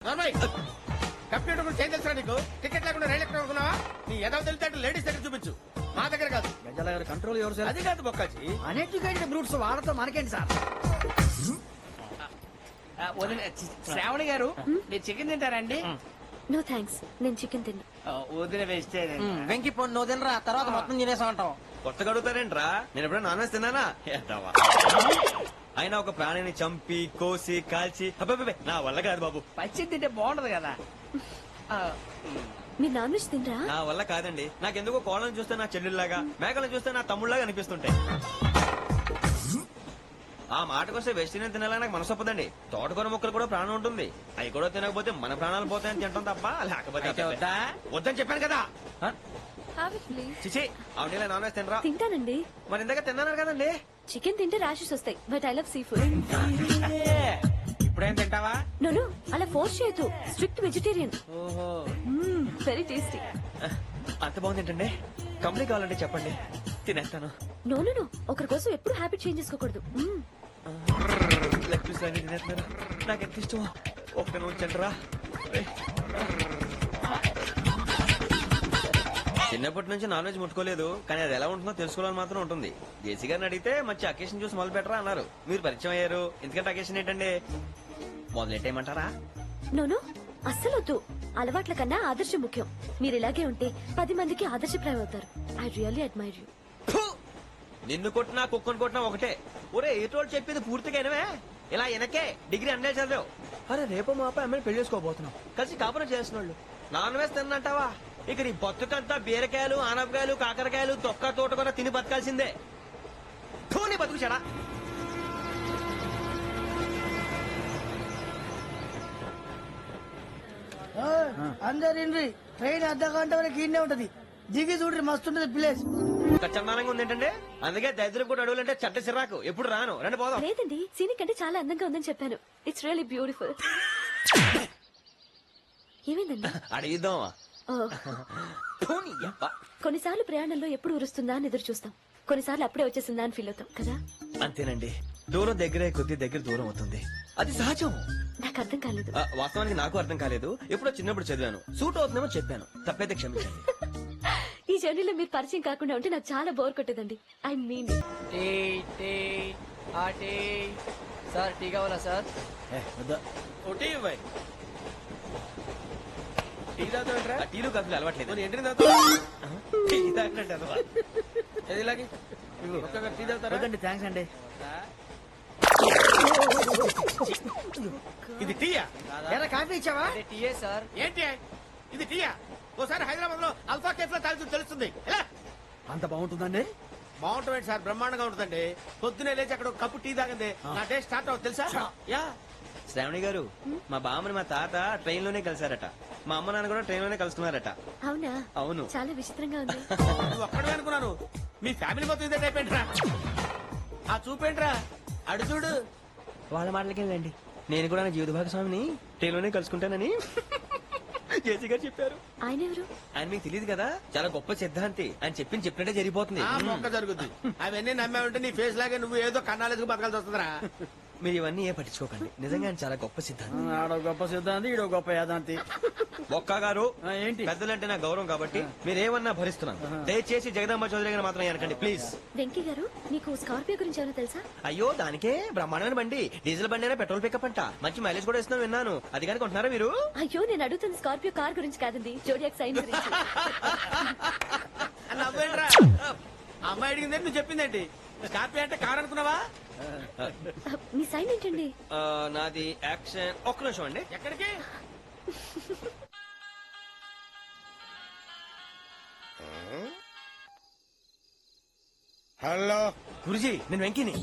Computer గురించి ఏం తెలుసా నీకు? టికెట్ లేకుండా రైలు ఎక్కడ అనుకున్నావా? నీ ఏదో తెలితే లేడీస్ దగ్గర చూపించు, మా దగ్గర కాదు. గజాల గారు కంట్రోల్ ఎవరు సార్? అది కాదు బొక్కాచి. అన్ఎడ్యుకేటెడ్ బ్రూట్స్ వాళ్ళతో మనకేంటి సార్? శ్రావణి గారు మీరు చికెన్ తింటారండి? నో థ్యాంక్స్, నేను చికెన్ తిన్నా. వదిన వేస్తే వెంకి పొన్ను నువ్వు తినరా, తర్వాత మొత్తం తినేసా ఉంటాం. కొత్తగా అడుగుతారేంట్రా? నేను ఎప్పుడైనా నాన్ వెజ్ తిన్నానా? ఎద్దావా. అయినా ఒక ప్రాణిని చంపి కోసి కాల్చి అబ్బబ్బబ్బే, నా వల్ల కాదు బాబు. పచ్చి తింటే బాగుంటది కదా. మీరు నాన్ వెజ్ తినరా? నా వల్ల కాదండి. నాకెందుకో కోళ్ళని చూస్తే నా చెల్లెళ్ళలాగా, మేకలను చూస్తే నా తమ్ముళ్ళలాగా అనిపిస్తుంటాయి. ఆ మాటకొస్తే వెజిటేరియన్ తినాలని నాకు మనసు ఒప్పదండి. తోటకూర మొక్కలు కూడా ప్రాణం ఉంటుంది. అవి కూడా తినకపోతే మన ప్రాణాలు పోతాయని తింటాం తప్ప లేకపోతే అబ్బబ్బే. వద్దని చెప్పాను కదా. Have it, please. చిచి అవునీ నాన్ వెజ్ తినరా? తింటానండి. మరి ఇందాక తిన్నాను కదండి. చికెన్ తింటే ర్యాషెస్ వస్తాయి, but I love sea food. ఇప్పుడేం తింటావా? నో అలా ఫోర్స్ చేయొద్దు. Strict vegetarian. ఓహో, వెరీ టేస్టీ. అంత బాగుంది ఏంటండి? కంప్లీట్ కావాలంటే చెప్పండి, తినేస్తాను. నో ఒకరి కోసం ఎప్పుడు హ్యాబిట్ చేంజ్ చేసుకోకూడదు. లెగ్ పీస్ అన్ని తినేస్తున్నారు. నాకు ఎంత ఇష్టం. ఒక్క నుంచంటరా. చిన్నప్పటి నుంచి నాన్ వెజ్ ముట్టుకోలేదు, కానీ అది ఎలా ఉంటుందో తెలుసుకోవాలని మాత్రం ఉంటుంది. జేసీ గారిని అడిగితే మంచి అకేషన్ చూసి మొదలు పెట్టరా అన్నారు. మీరు పరిచయం అయ్యారు, ఎందుకంటే అకేషన్ ఏంటండి? మొదలెట్టేయమంటారా? నో అస్సలు వద్దు. అలవాట్ల కన్నా ఆదర్శం ముఖ్యం. మీరు ఇలాగే ఉంటే 10 మందికి ఆదర్శప్రాయం అవుతారు. I really admire you. ఫు! నిన్ను కొట్టినా కుక్కను కొట్టినా ఒకటే. ఒరే ఏటోళ్ళు చెప్పింది పూర్తిగా వినవే. ఇలా వెనకే డిగ్రీ అన్నే చదివావు. అరే రేపు మా అబ్బాయి అమ్మని పెళ్లి చేసుకోబోతున్నాం, కలిసి కాపురం చేసిన వాళ్ళు నాన్ వెజ్ తిన్నంటావా? ఇక నీ బతుకంతా బీరకాయలు ఆనపకాయలు కాకరకాయలు తొక్క తోట కూడా తిని బతకాల్సిందే. ఫు, నీ బతుకు చెడా. అందరు ట్రైన్ అర్ధ గంట వరకు ఇన్నే ఉంటది. దిగి చూడ్రి, మస్తు ఉంటది ప్లేస్. చందానంగా ఉంది ఏంటంటే, అందుకే దరిద్రం కూడా అడవులంటే చట్ట చిరాకు. ఎప్పుడు రాను, రండి పోదాం. లేదండి, సీనిక్ అంటే చాలా అందంగా ఉందని చెప్పాను. It's really beautiful. ఏమైందండి? అడిగిద్దామా? కొన్నిసార్లు ప్రయాణంలో ఎప్పుడు ఉరుస్తుందా అని ఎదురు చూస్తాం, కొన్నిసార్లు అప్పుడే వచ్చేసిందా అని ఫీల్ అవుతాం కదా. అంతేనండి, దూరం దగ్గరే కొద్ది దగ్గర దూరం అవుతుంది. అది సహజం. నాకు అర్థం కాలేదు. వాస్తవానికి నాకు అర్థం కాలేదు. ఎప్పుడో చిన్నప్పుడు చదివాను, సూట్ అవుతుందేమో చెప్పాను. తప్పైతే క్షమించండి. ఈ జర్నీలో మీరు పరిచయం కాకుండా ఉంటే నాకు చాలా బోర్ కొట్టేదండి. ఐ మీన్ సార్ టీ కావాలా సార్? ఒకటి ఇవ్వాలి. టీ తాగుతాంట్రా? టీలు కాఫీలు అలవాట్లేదు. ఏంటి తాగుతావు? టీ తాగినట్టు అలవా. ఏది ఇలాగే ఒక్క టీ తాగుతారా? థ్యాంక్స్ అండి. ఇది టీయా? ఎరా కాఫీ ఇచ్చావా? టీయే సార్. ఏంటి ఇది టీయా? ఓసారి హైదరాబాద్ లో అల్ఫా కేఫ్ లో తాగుతూ తెలుస్తుంది. ఎలా అంత బాగుంటుందండి? బాగుంటుంది సార్, బ్రహ్మాండంగా ఉంటుందండి. పొద్దునే లేచి అక్కడ ఒక కప్పు టీ తాగింది నా డే స్టార్ట్ అవుతుంది తెలుసా? యా. శ్రావణి గారు, మా బామ్మని మా తాత ట్రైన్ లోనే కలిసారట. మా అమ్మ నాన్న కూడా ట్రైన్ లోనే కలుస్తున్నారట. అవునా? అవును. చాలా విచిత్రంగా ఉంది. నువ్వు ఒక్కడే అనుకున్నాను, మీ ఫ్యామిలీ మొత్తం ఇదే టైప్ ఏంట్రా? ఆ చూపేంట్రా, అడు చూడు. వాళ్ళ మాటలకేంటండి, నేను కూడా నా జీవిత భాగస్వామిని ట్రైన్ లోనే కలుసుకుంటానని జేసీ గారు చెప్పారు. ఆయన ఎవరు? ఆయన మీకు తెలియదు కదా, చాలా గొప్ప సిద్ధాంతి. ఆయన చెప్పినట్టే జరిగిపోతుంది. ఆ మొక్క జరుగుద్ది. అవన్నీ నమ్మే ఉంటే నీ ఫేస్ లాగే నువ్వు ఏదో కన్నాలేసుకు బతకాల్సి వస్తుందిరా. మీరు ఇవన్నీ ఏ పట్టించుకోకండి. నిజంగా ఆయన చాలా గొప్ప సిద్ధాంతి. ఆడో గొప్ప సిద్ధాంతి, ఈడో గొప్ప యాదాంతి. ఒక్క గారు, ఏంటి? పెద్దలంటే నా గౌరవం కాబట్టి మీరేమన్నా భరిస్తున్నాను. దయచేసి జగదాంబ చౌదరి గారు మాత్రం అనకండి ప్లీజ్. వెంకీ గారు, నీకు స్కార్పియో గురించి ఏమైనా తెలుసా? అయ్యో దానికే బ్రహ్మాండమైన బండి. డీజిల్ బండి అయినా పెట్రోల్ పికప్ అంట. మంచి మైలేజ్ కూడా ఇస్తున్నాం విన్నాను. అది కానీ కొంటున్నారా మీరు? అయ్యో, నేను అడుగుతుంది స్కార్పియో కార్ గురించి కాదండి, జోడియాక్ సైన్ గురించి. నవ్వేంట్రా? అమ్మాయి అడిగింది నువ్వు చెప్పిందేంటి? స్కార్పియో అంటే కారు అనుకున్నావా? మీ సైన్ ఏంటండి? నాది యాక్షన్. ఒక్క నిమిషం అండి. ఎక్కడికి? హలో గురుజీ, నేను వెంకిని.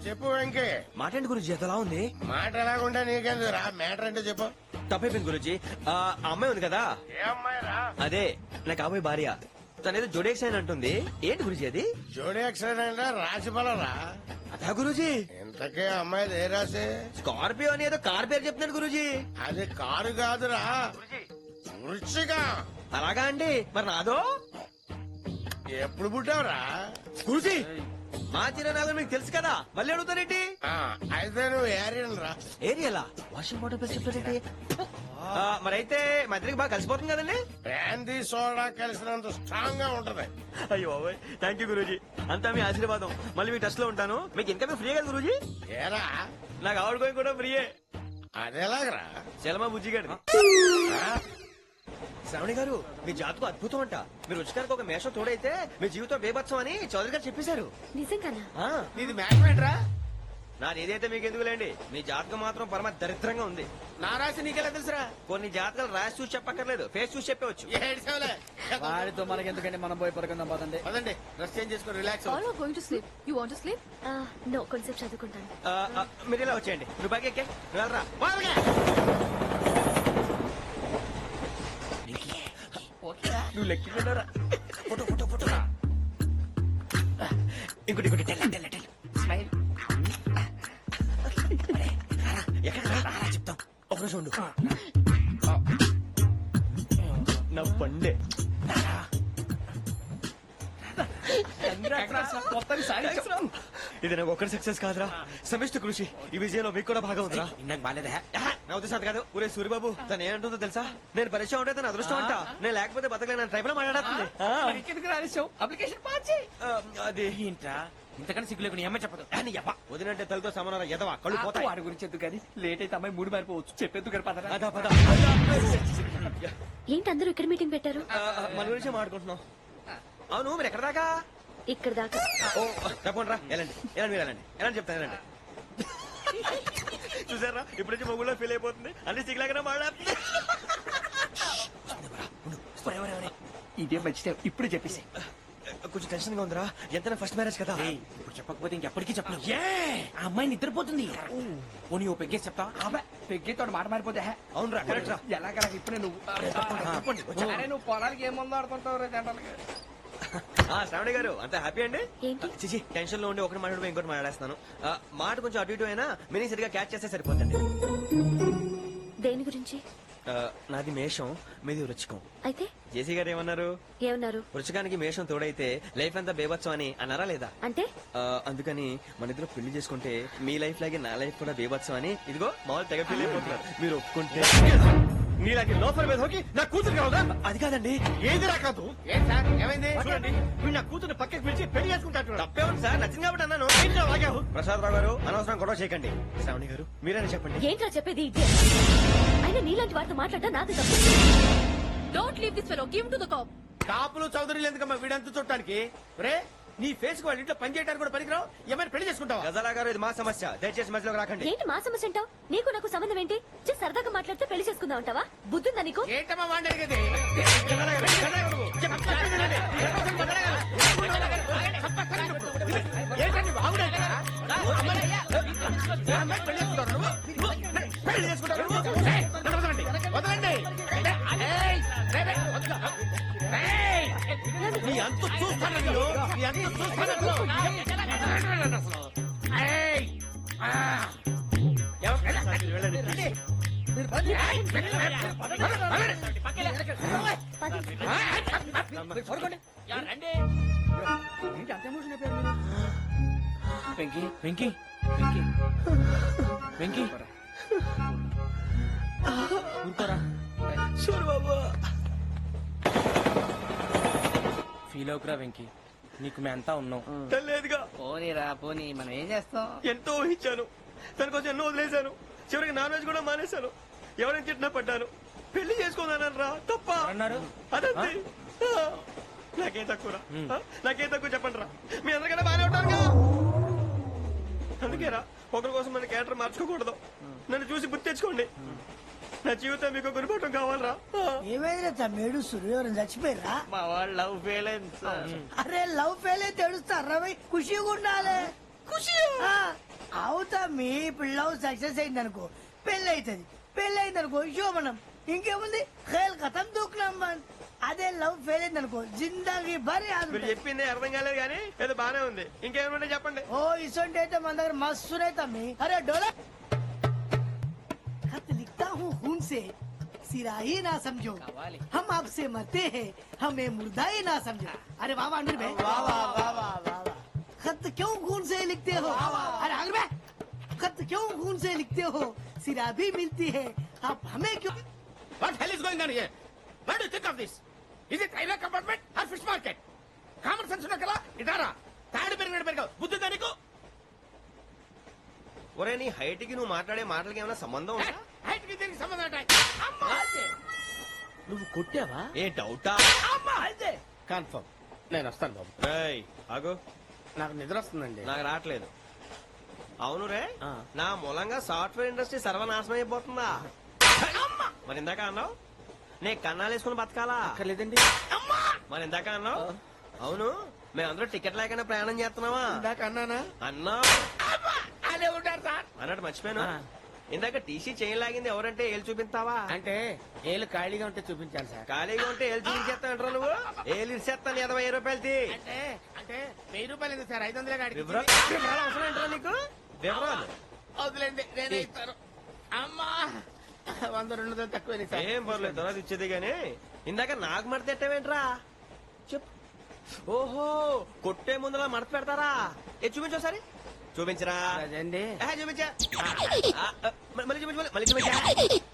చెప్పు వెంకీ. మాటండి గురుజీ, ఎంతలా ఉంది? మాట ఎలాగుంటా నీకెందుకు రా, మ్యాటర్ అంటే చెప్పు. తప్పైపోయింది గురుజీ. ఆ అమ్మాయి ఉంది కదా, ఏ అమ్మాయి రా? అదే నా కాబోయే భార్య. తనేదో జోడేక్స్ అని అంటుంది. ఏంటి గురుజీ అది? జోడి యాక్సిడెంట్ రాసి రా. అదా గురుజీ? ఇంతకే అమ్మాయి ఏ రాసి? స్కార్పియో అని ఏదో కార్ పేరు చెప్తున్నాడు గురుజీ. అది కారు కాదురా, వృచ్చిక. అలాగా అండి, మరి నాదో? ఎప్పుడు పుట్టావురా? గురుజీ, మా చిరనాలు మీకు తెలుసు కదా, మళ్ళీ అడుగుతారేంటి? అయితే నువ్వు ఏరియన్ రా. ఏరియలా? వాషింగ్ వాటర్ పేరు చెప్తారేంటి? మరైతే మా ఇద్దరికి బాగా కలిసిపోతుంది కదండి. బ్రాందీ సోడా కలిసినంత స్ట్రాంగ్ గా ఉంటది. అయ్యో థ్యాంక్ యూ గురూజీ, అంతా మీ ఆశీర్వాదం. మళ్ళీ మీ టచ్ లో ఉంటాను. మీకు ఇంకా ఫ్రీ కదా గురూజీ? ఏరా నాకు ఆవిడ గోయింగ్ కూడా ఫ్రీయే. అదేలాగరా? చలమా బుజ్జి గారి. శ్రావణి గారు, మీ జాతకు అద్భుతం అంట. మీరు రుచికారికి ఒక మేషం తోడైతే మీ జీవితం బేబత్సం అని చౌదరి గారు చెప్పేశారు. నిజంగానా? ఆ, నీది మ్యాచ్ ఏంట్రా? నాది ఏదైతే మీకు ఎందుకులేండి, మీ జాతకం మాత్రం పరమ దరిద్రంగా ఉంది. నా రాసి నీకెలా తెలుసురా? కొన్ని జాతకాలు రాసి చూసి చెప్పక్కర్లేదు, ఫేస్ చూసి చెప్పవచ్చు. ఏడ్చావులే. వాడితో మనకి ఎందుకంటే మనం పోయి పడుకుందాం పదండి. పదండి, డ్రెస్ చేంజ్ చేసుకొని relax All are going to sleep. You want to sleep? No, కొంచెం చదువుకుంటాను. మీరు ఇలా వచ్చేయండి. నువ్వు బాగా ఎక్కే, నువ్వు వెళ్ళరా. నువ్వు లెక్కిపోయినారా? Photo photo photo. ఇంకోటి ఇంకోటి టెల్ టెల్ టెల్. స్మైల్. ఎక్కడ చెప్తాం, ఒక రోజు ఉండు. నా పండే మొత్తానికి సాధించాం. ఇది నాకు ఒక్కరి సక్సెస్ కాదురా, సమిష్టి కృషి. ఈ విజయంలో మీకు కూడా భాగం ఉందిరా. నాకు బాలేదా? నా ఉద్దేశం కాదు. ఊరే సూర్యబాబు తను ఏమంటుందో తెలుసా? నేను పరిచయం ఉంటే తన అదృష్టం అంట. నేను లేకపోతే బతకలేను ట్రైబ్ లో మాట్లాడుతుంది. ఎందుకు రాలేసావు? అప్లికేషన్ పాస్ చేయి. అది ఏంట్రా ఇంతకన్నా సిగ్గు లేకుండా ఏమై చెప్పదు. వదినంటే తలతో సమానం ఎదవా, కళ్ళు పోతాయి. వాడి గురించి ఎందుకు కానీ లేట్ అయితే అమ్మాయి మూడు మారిపోవచ్చు. చెప్పేందుకు గారు పదరా. అదా పద. ఏంటి అందరూ ఇక్కడ మీటింగ్ పెట్టారు? మన గురించి మాట్లాడుకుంటున్నాం. అవును, మీరు ఎక్కడ దాకా? ఇక్కడ దాకా. ఓ తప్పకుండా రా, వెళ్ళండి వెళ్ళండి, మీరు వెళ్ళండి వెళ్ళండి, చెప్తాను వెళ్ళండి. చూసారా, ఇప్పుడు నుంచి మొగుల్లో ఫీల్ అయిపోతుంది. అన్ని సిగ్లాగానే మాట్లాడుతుంది. ఇదే మంచి టైం. ఇప్పుడు చెప్పేసి కొంచెం టెన్షన్ గా ఉందిరా. ఎంత ఫస్ట్ మ్యారేజ్ కదా. ఇప్పుడు చెప్పకపోతే ఇంకెప్పటికీ చెప్పను. ఆ అమ్మాయి నిద్రపోతుంది. పోనీ ఓ పెగ్గేసి చెప్తా. పెగ్గితో మాట మారిపోతే అవునురా, కరెక్ట్ రా. ఎలాగలా ఇప్పుడే నువ్వు అరే నువ్వు పొలానికి ఏం ముందు ఆడుతుంటావు రే జనరల్గా. శ్రావణి గారు, అంత హ్యాపీ అండి? ఏంటి? చిచి, టెన్షన్ లో ఉండి ఒకటి మాట్లాడి ఇంకోటి మాట్లాడేస్తున్నాను. మాట కొంచెం అటు ఇటు అయినా మీనింగ్ సరిగా క్యాచ్ చేస్తే సరిపోతుంది. దేని గురించి? నాది మేషం, మీది వృచ్చికం. అయితే జేసీ గారు ఏమన్నారు? ఏమన్నారు? వృచ్చికానికి మేషం తోడైతే లైఫ్ అంతా బేబత్సం అని అన్నారా లేదా? అంటే అందుకని మన ఇద్దరు పెళ్లి చేసుకుంటే మీ లైఫ్ లాగే నా లైఫ్ కూడా బేబత్సం అని ఇదిగో మామూలు తెగ పెళ్లి అయిపోతున్నారు. మీరు ఒప్పుకుంటే నీలాంటి లోపల మీద హోకి నా కూతురు కావదా? అది కాదండి. ఏది రాకాదు. ఏం సార్ ఏమైంది? చూడండి, మీరు నా కూతురు పక్కకి పిలిచి పెళ్లి చేసుకుంటారు. తప్పే ఉంది సార్, నచ్చింది కాబట్టి అన్నాను. ప్రసాద్ రావు గారు, అనవసరం గొడవ చేయకండి. శ్రావణి గారు, మీరైనా చెప్పండి. ఏంట్రా చెప్పేది? అయినా నీలాంటి వారితో మాట్లాడటం నాది తప్పు. Don't leave this fellow. Give him to the cop. కాపులు చౌదరులు ఎందుకమ్మా వీడంతా చూడటానికి? రే, నీ ఫేస్ కు వాళ్ళ ఇంట్లో పని చేయడానికి కూడా పనికిరావు. ఏమైనా పెళ్లి చేసుకుంటావా? గజాలా గారు, ఇది మా సమస్య, దయచేసి మధ్యలోకి రాకండి. ఏంటి మా సమస్య అంటావు? నీకు నాకు సంబంధం ఏంటి? జస్ట్ సరదాగా మాట్లాడితే పెళ్లి చేసుకుందాం అంటావా? బుద్ధుందా నీకు? ఏంటమ్మా వాడిని అడిగేది? ఏంటండి బాగుండేది? పెళ్లి చేసుకుంటారు నువ్వు? పెళ్లి చేసుకుంటారు నువ్వు? వదలండి, వదలండి. నీ అంత చూస్తాను నేను, నీ అంత చూస్తాను. వెంకీ వెంకీ వెంకీ వెంకీ ఊరుకోరా. సూర్యబాబు, ఫీల్ అవుకురా వెంకీ, నీకు మేమంతా ఉన్నాం. తెలియదుగా. పోనీరా పోనీ, మనం ఏం చేస్తాం? ఎంతో ఊహించాను, తన కోసం ఎన్నో వదిలేశాను. చివరికి నాన్ వెజ్ కూడా మానేశాను. ఎవరైనా తిట్టినా పడ్డాను. పెళ్లి చేసుకోదానని రా, తప్ప అన్నారు? అదంతే. నాకేం తక్కువరా? నాకేం తక్కువ చెప్పండి రా. మీ అందరికన్నా బాగానే ఉంటారుగా. అందుకేరా, ఒకరి కోసం మన క్యారెక్టర్ మార్చుకోకూడదు. నన్ను చూసి గుర్తు తెచ్చుకోండి. నా జీవితం మీకు గురిపటం కావాలరా. ఏమైందిరా తమ్మేడు? సూర్యవరం చచ్చిపోయిరా? మా వాళ్ళు లవ్ ఫెయిల్ అయింది సార్. అరే లవ్ ఫెయిల్ అయితే ఏడుస్తారా? ఖుషిగా ఉండాలి. ఖుషి అవుతా. మీ ఇప్పుడు లవ్ సక్సెస్ అయింది అనుకో, పెళ్లి అవుతుంది. పెళ్లి అయింది అనుకో శోభనం. ఇంకేముంది, ఖేల్ కథం దూకునాం బన్. అదే లవ్ ఫెయిల్ అయింది అనుకో జిందాగీ భారీ మీరు చెప్పింది అర్థం కాలేదు కానీ ఏదో బానే ఉంది. ఇంకేమంటే చెప్పండి. ఓ ఇసొంటి అయితే మన దగ్గర మస్తునే తమ్మి. అరే డోలా खत लिखता हूँ खून से, सिरा ही ना समझो, हम आपसे मरते हैं, हमें मुर्दा ही ना समझो. अरे वाह वाह अनिल भाई, वाह वाह वाह वाह वाह. खत क्यों खून से लिखते हो? अरे अनिल भाई, खत क्यों खून से लिखते हो? सिरा भी मिलती है, आप हमें क्यों? What hell is going on here what do think of this is it railway compartment or fish market common sense ఉన్నా కదా ఇటారా తాడు పెరిగావు బుద్ధి దానికి ఒరే నీ హైట్ కి నువ్వు మాట్లాడే మాటలకి ఏమైనా సంబంధం ఉందా? హైట్ కి దీనికి సంబంధం ఉంటాయి అమ్మా నువ్వు కొట్టావా ఏ డౌటా? అమ్మా అయితే కన్ఫర్మ్ నేను వస్తాను బాబు రేయ్ ఆగు, నాకు నిద్ర వస్తుందండి నాకు రావట్లేదు. అవును రే, ఆ. నా మూలంగా సాఫ్ట్వేర్ ఇండస్ట్రీ సర్వనాశనం అయిపోతుందా? మరి ఇందాక అన్నావు నే కన్నాలు వేసుకుని బతకాలా? అక్కర్లేదండి అమ్మా మరి ఇందాక అన్నావు అవును మేమందరూ టికెట్ లేకుండా ప్రయాణం చేస్తున్నావా? ఇందాక అన్నానా అన్నా అమ్మా అదే ఉంటారు సార్ అన్నట్టు మర్చిపోయాను. ఆ. ఇందాక టీసీ చైన్ లాగింది ఎవరంటే ఏళ్ళు చూపిస్తావా? అంటే ఏళ్ళు ఖాళీగా ఉంటే చూపించాలి సార్ ఖాళీగా ఉంటే ఏళ్ళు చూపించేస్తానంటారా నువ్వు? ఏళ్ళు ఇచ్చేస్తాను 20 రూపాయలు తీ. అంటే అంటే 1000 రూపాయలు ఎందుకు సార్ 500 కాడికి వివరాలు అవసరం ఏంట్రా నీకు? వివరాలు వదిలేండి నేనే ఇస్తాను అమ్మా 100 200 తక్కువ సార్ ఏం పర్లేదు తర్వాత ఇచ్చేది గానీ ఇందాక నాకు మడత ఎట్టవేంట్రా చెప్పు. ఓహో కొట్టే ముందులా మడత పెడతారా? ఏ చూపించు ఒకసారి చూపించరా? అదండి చూపించా మళ్ళీ చూపించు మళ్ళీ చూపించా